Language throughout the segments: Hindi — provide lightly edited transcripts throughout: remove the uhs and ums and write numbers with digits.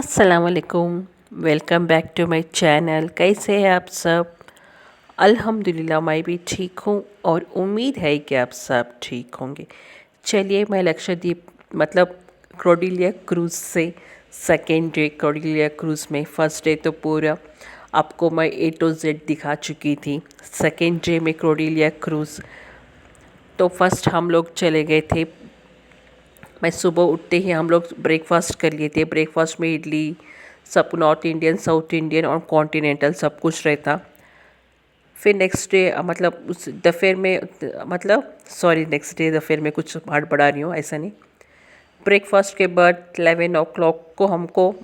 अस्सलामुअलैकुम। Welcome back to my channel. कैसे हैं आप सब? अल्हम्दुलिल्लाह मैं भी ठीक हूँ और उम्मीद है कि आप सब ठीक होंगे। चलिए मैं लक्षद्वीप मतलब क्रोडिलिया क्रूज़ से सेकेंड डे क्रोडिलिया क्रूज़ में फ़र्स्ट डे तो पूरा आपको मैं A to Z दिखा चुकी थी। सेकेंड डे में क्रोडिलिया क्रूज़ तो फर्स्ट हम लोग चले गए थे। मैं सुबह उठते ही हम लोग ब्रेकफास्ट कर लिए थे। ब्रेकफास्ट में इडली सब नॉर्थ इंडियन साउथ इंडियन और कॉन्टिनेंटल सब कुछ रहता। फिर नेक्स्ट डे मतलब उस दोपहर में मतलब सॉरी नेक्स्ट डे दोपहर में कुछ हड़बड़ा रही हूँ, ऐसा नहीं। ब्रेकफास्ट के बाद 11 o'clock को हमको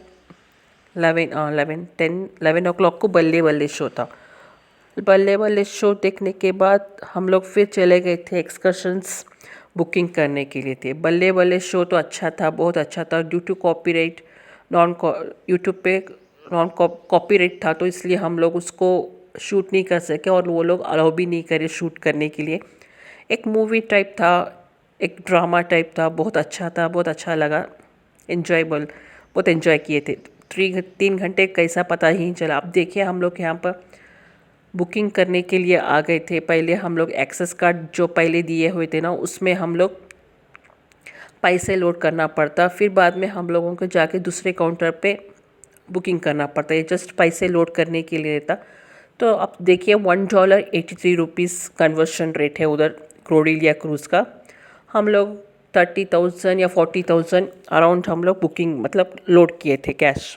11 o'clock को बल्ले बल्ले शो था। बल्ले बल्ले शो देखने के बाद हम लोग फिर चले गए थे एक्सकर्शंस बुकिंग करने के लिए थे। बल्ले बल्ले शो तो अच्छा था, बहुत अच्छा था। Due to copyright non YouTube पे नॉन कॉपीराइट था तो इसलिए हम लोग उसको शूट नहीं कर सके और वो लोग अलाउ भी नहीं करे शूट करने के लिए। एक मूवी टाइप था, एक ड्रामा टाइप था, बहुत अच्छा था, बहुत अच्छा लगा, इन्जॉयबल, बहुत इन्जॉय किए थे। 3 घंटे कैसा पता ही नहीं चला। अब देखिए हम लोग यहाँ पर बुकिंग करने के लिए आ गए थे। पहले हम लोग एक्सेस कार्ड जो पहले दिए हुए थे ना उसमें हम लोग पैसे लोड करना पड़ता, फिर बाद में हम लोगों को जाके दूसरे काउंटर पे बुकिंग करना पड़ता। ये जस्ट पैसे लोड करने के लिए रहता। तो अब देखिए $1.83 कन्वर्शन रेट है उधर क्रोडिलिया क्रूज़ का। हम लोग 30,000 या 40,000 अराउंड हम लोग बुकिंग मतलब लोड किए थे कैश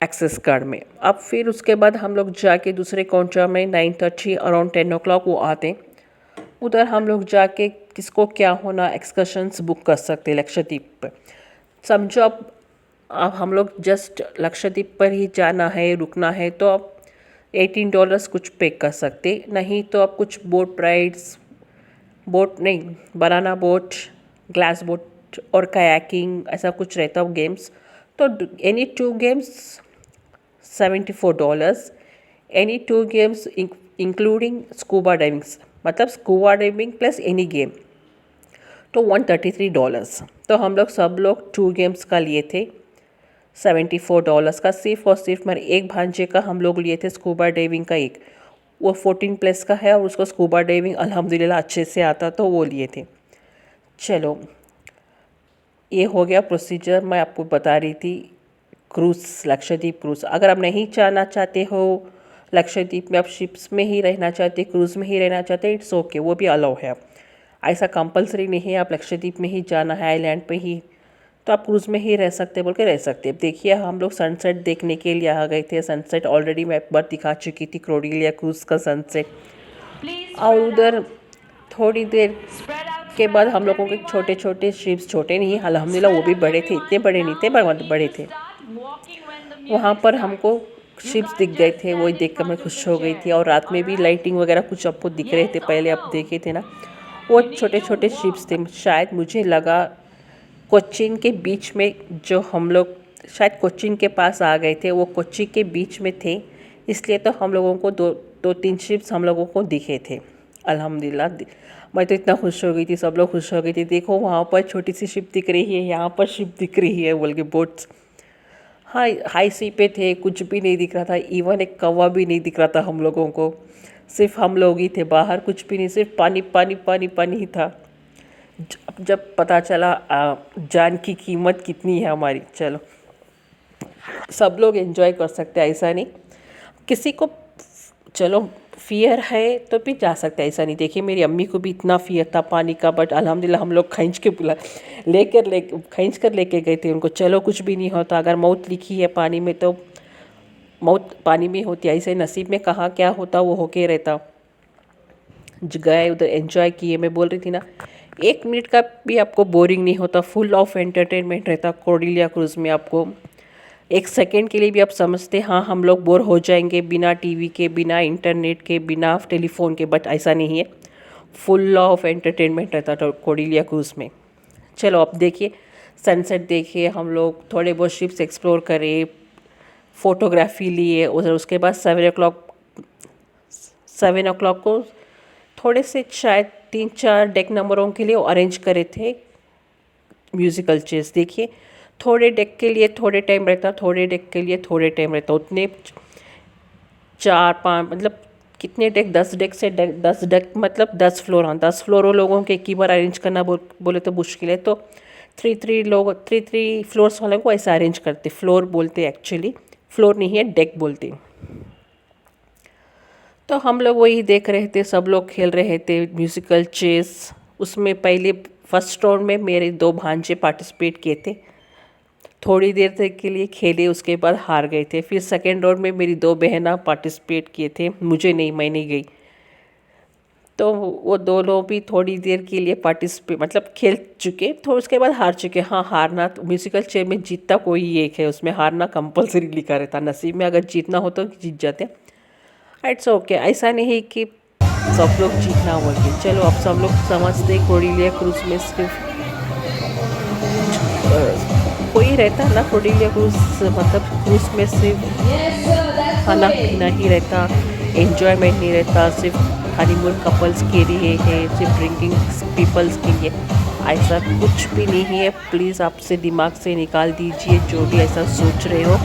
एक्सेस कार्ड में। अब फिर उसके बाद हम लोग जाके दूसरे काउंटर में 9:30 अराउंड 10 o'clock वो आते। उधर हम लोग जाके किसको क्या होना एक्सकर्शंस बुक कर सकते लक्षद्वीप पर। समझो अब हम लोग जस्ट लक्षद्वीप पर ही जाना है, रुकना है तो आप $18 कुछ पे कर सकते, नहीं तो आप कुछ बोट राइड्स, बोट नहीं बनाना बोट, ग्लास बोट और कयाकिंग ऐसा कुछ रहता है गेम्स। तो any 2 games $74, any 2 games including scuba diving मतलब scuba diving plus any game तो $133। तो हम लोग सब लोग 2 गेम्स का लिए थे $74 का। सिर्फ और सिर्फ मेरे एक भांजे का हम लोग लिए थे स्कूबा डाइविंग का, एक वो 14+ का है और उसको स्कूबा डाइविंग अल्हम्दुलिल्लाह अच्छे से आता तो वो लिए थे। चलो ये हो गया प्रोसीजर, मैं आपको बता रही थी क्रूज़ लक्षद्वीप क्रूज़। अगर आप नहीं जाना चाहते हो लक्षद्वीप में, आप शिप्स में ही रहना चाहते, क्रूज़ में ही रहना चाहते, इट्स ओके, वो भी अलाउ है। ऐसा कंपलसरी नहीं है आप लक्षद्वीप में ही जाना है आइलैंड पे ही, तो आप क्रूज़ में ही रह सकते बोल के रह सकते। अब देखिए हम लोग सनसेट देखने के लिए आ गए थे। सनसेट ऑलरेडी मैं एक बार दिखा चुकी थी क्रोडिलिया क्रूज़ का सनसेट। और उधर थोड़ी देर के बाद हम लोगों के छोटे छोटे शिप्स, छोटे नहीं अल्हम्दुलिल्लाह वो भी बड़े थे, इतने बड़े नहीं थे पर बड़े थे। वहाँ पर हमको शिप्स दिख गए थे, वही देख कर मैं खुश हो गई थी। और रात में भी लाइटिंग वगैरह कुछ आपको दिख रहे थे, पहले आप देखे थे ना, वो छोटे छोटे शिप्स थे। शायद मुझे लगा कोच्चिन के बीच में जो हम लोग शायद कोच्चिन के पास आ गए थे, वो कोच्चि के बीच में थे, इसलिए तो हम लोगों को दो तीन शिप्स हम लोगों को दिखे थे अल्हम्दुलिल्लाह। मैं तो इतना खुश हो गई थी, सब लोग खुश हो गई थी। देखो वहाँ पर छोटी सी शिप दिख रही है, यहाँ पर शिप दिख रही है बोल के बोट्स। हाँ हाई सी पे थे, कुछ भी नहीं दिख रहा था, इवन एक कौवा भी नहीं दिख रहा था हम लोगों को। सिर्फ हम लोग ही थे बाहर, कुछ भी नहीं, सिर्फ पानी पानी पानी पानी ही था। जब पता चला जान की कीमत कितनी है हमारी। चलो सब लोग एंजॉय कर सकते हैं, ऐसा नहीं किसी को चलो फियर है तो भी जा सकते हैं, ऐसा नहीं। देखिए मेरी अम्मी को भी इतना फियर था पानी का, बट अल्हम्दुलिल्लाह हम लोग खींच के खींच कर लेके गए थे उनको। चलो कुछ भी नहीं होता, अगर मौत लिखी है पानी में तो मौत पानी में होती है, ऐसे नसीब में कहाँ क्या होता वो होके रहता। गए उधर एंजॉय किए, मैं बोल रही थी ना 1 मिनट का भी आपको बोरिंग नहीं होता, फुल ऑफ एंटरटेनमेंट रहता क्रोडिलिया क्रूज़ में। आपको 1 सेकेंड के लिए भी आप समझते हाँ हम लोग बोर हो जाएंगे बिना टीवी के, बिना इंटरनेट के, बिना टेलीफोन के, बट ऐसा नहीं है, फुल ऑफ एंटरटेनमेंट रहता था क्रोडिलिया क्रूज़ में। चलो अब देखिए सनसेट देखिए, हम लोग थोड़े बहुत शिप्स एक्सप्लोर करे, फ़ोटोग्राफी लिए उधर। उसके बाद 7 o'clock को थोड़े से शायद 3-4 डेक नंबरों के लिए अरेंज करे थे म्यूज़िकल चेयर्स। देखिए थोड़े डेक के लिए थोड़े टाइम रहता, थोड़े डेक के लिए थोड़े टाइम रहता, उतने 4-5 मतलब कितने डेक, 10 डेक से 10 डेक मतलब 10 फ्लोर, हाँ 10 फ्लोर लोगों के एक ही बार अरेंज करना बोले तो मुश्किल है। तो थ्री थ्री फ्लोर्स वालों को ऐसा अरेंज करते, फ्लोर बोलते एक्चुअली, फ्लोर नहीं है डेक बोलते। तो हम लोग वही देख रहे थे, सब लोग खेल रहे थे म्यूज़िकल चेस। उसमें पहले फर्स्ट राउंड में मेरे 2 भांजे पार्टिसिपेट किए थे, थोड़ी देर तक के लिए खेले, उसके बाद हार गए थे। फिर सेकेंड राउंड में मेरी 2 बहना पार्टिसिपेट किए थे, मुझे नहीं, मैं नहीं गई। तो वो दोनों भी थोड़ी देर के लिए पार्टिसिपेट मतलब खेल चुके, तो उसके बाद हार चुके। हाँ, हारना तो म्यूज़िकल चेयर में जीतता कोई एक है, उसमें हारना कंपलसरी लिखा रहता, नसीब में अगर जीतना हो तो जीत जाते। इट्स ओके, ऐसा नहीं कि सब लोग जीतना बोल के। चलो अब सब लोग समझते कोरिलिया क्रूज में सिर्फ कोई रहता ना, कोरिलिया क्रूज मतलब क्रूज में सिर्फ खाना पीना ही रहता, एंजॉयमेंट नहीं रहता, सिर्फ हनीमून कपल्स के लिए है, सिर्फ ड्रिंकिंग पीपल्स के लिए, ऐसा कुछ भी नहीं है। प्लीज़ आपसे दिमाग से निकाल दीजिए जो भी ऐसा सोच रहे हो।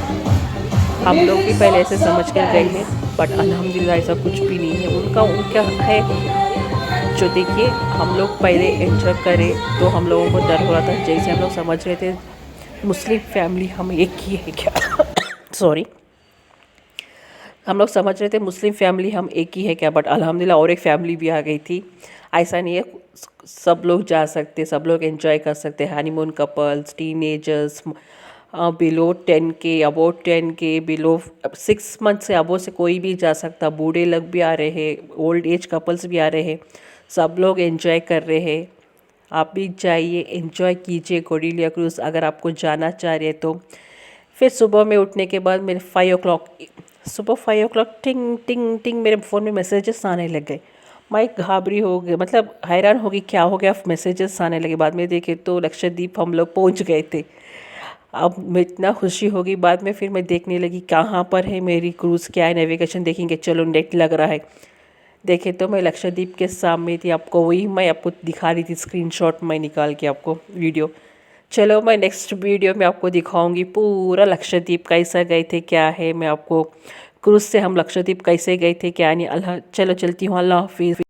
हम लोग भी पहले ऐसे समझ कर गए हैं, बट अल्हम्दुलिल्लाह ऐसा कुछ भी नहीं है। उनका है जो, देखिए हम लोग पहले एंजॉय करें तो हम लोगों को डर हो रहा था, जैसे हम लोग समझ रहे थे मुस्लिम फैमिली हम एक ही है क्या सॉरी, हम लोग समझ रहे थे मुस्लिम फैमिली हम एक ही है क्या, बट अल्हम्दुलिल्लाह और एक फैमिली भी आ गई थी। ऐसा नहीं है, सब लोग जा सकते, सब लोग एंजॉय कर सकते हैं, हनीमून कपल्स, टीनेजर्स, बिलो 10 के, अबोव 10 के, बिलो 6 मंथ से अबोव से कोई भी जा सकता, बूढ़े लोग भी आ रहे हैं, ओल्ड एज कपल्स भी आ रहे हैं, सब लोग एंजॉय कर रहे हैं। आप भी जाइए, एंजॉय कीजिए कोरिलिया क्रूज़ अगर आपको जाना चाह रहे हैं तो। फिर सुबह में उठने के बाद मेरे 5 o'clock, सुबह 5 o'clock टिंग टिंग टिंग मेरे फ़ोन में मैसेजेस आने लग गए। मैं घाबरी हो गई, मतलब हैरान हो गई क्या हो गया, मैसेजेस आने लगे। बाद में देखे तो लक्षद्वीप हम लोग पहुंच गए थे। अब मैं इतना खुशी हो गई, बाद में फिर मैं देखने लगी कहाँ पर है मेरी क्रूज़, क्या है, नेविगेशन देखेंगे, चलो नेट लग रहा है, देखे तो मैं लक्षद्वीप के सामने थी। आपको वही मैं आपको दिखा रही थी, स्क्रीनशॉट मैं निकाल के आपको वीडियो। चलो मैं नेक्स्ट वीडियो में आपको दिखाऊंगी पूरा लक्षद्वीप कैसा गए थे, क्या है, मैं आपको क्रूज़ से हम लक्षद्वीप कैसे गए थे क्या नहीं। अल्लाह, चलो चलती हूँ, अल्लाह हाफिज़।